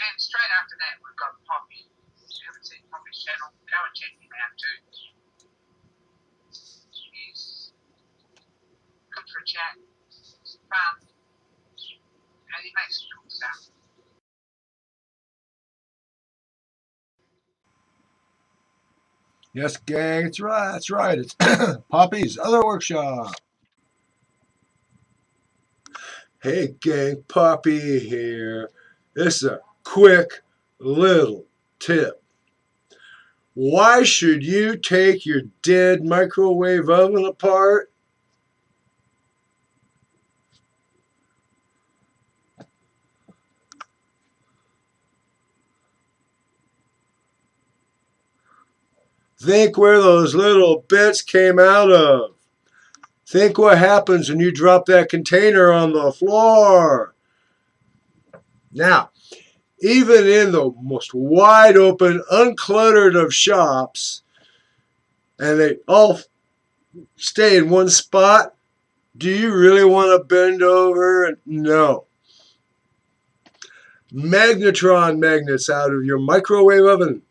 And straight after that, we've got Poppy. If you haven't seen Poppy's channel, go and check him out too. He's good for a chat. He's fun. And he makes cool stuff. Yes, gang, that's right. That's right. It's Poppy's other workshop. Hey, gang, Poppy here. This is a quick little tip. Why should you take your dead microwave oven apart? Think where those little bits came out of. Think what happens when you drop that container on the floor. Now, even in the most wide open, uncluttered of shops, and they all stay in one spot, do you really want to bend over? No. Magnetron magnets out of your microwave oven.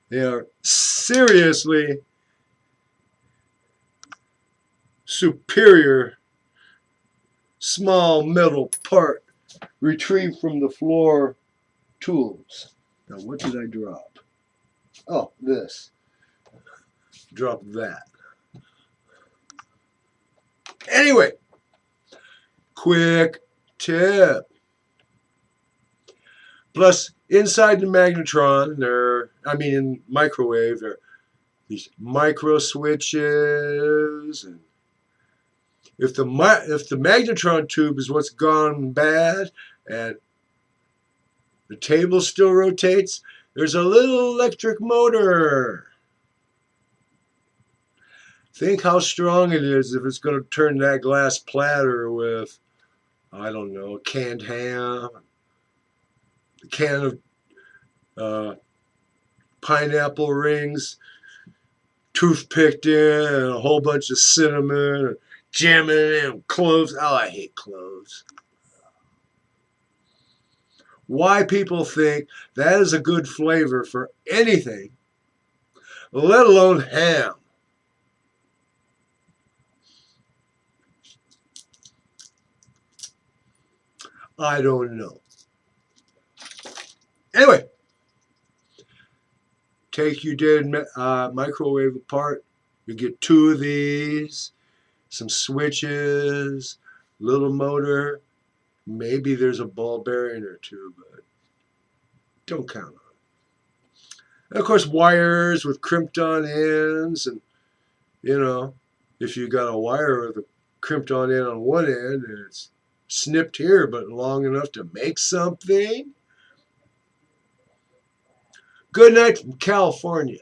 They are seriously superior small metal part retrieved from the floor tools. Now, what did I drop? Oh, this. Drop that. Anyway, quick tip. Plus, inside the magnetron, in microwave, there are these micro switches, and if the magnetron tube is what's gone bad, and the table still rotates, there's a little electric motor. Think how strong it is if it's going to turn that glass platter with, I don't know, canned ham, a can of pineapple rings, toothpicked in, and a whole bunch of cinnamon, and jamming in cloves. Oh, I hate cloves. Why people think that is a good flavor for anything, let alone ham. I don't know. Anyway, take your dead microwave apart. You get 2 of these, some switches, little motor. Maybe there's a ball bearing or 2, but don't count on it. And of course, wires with crimped on ends. And, if you got a wire with a crimped on end on one end and it's snipped here but long enough to make something. Good night from California.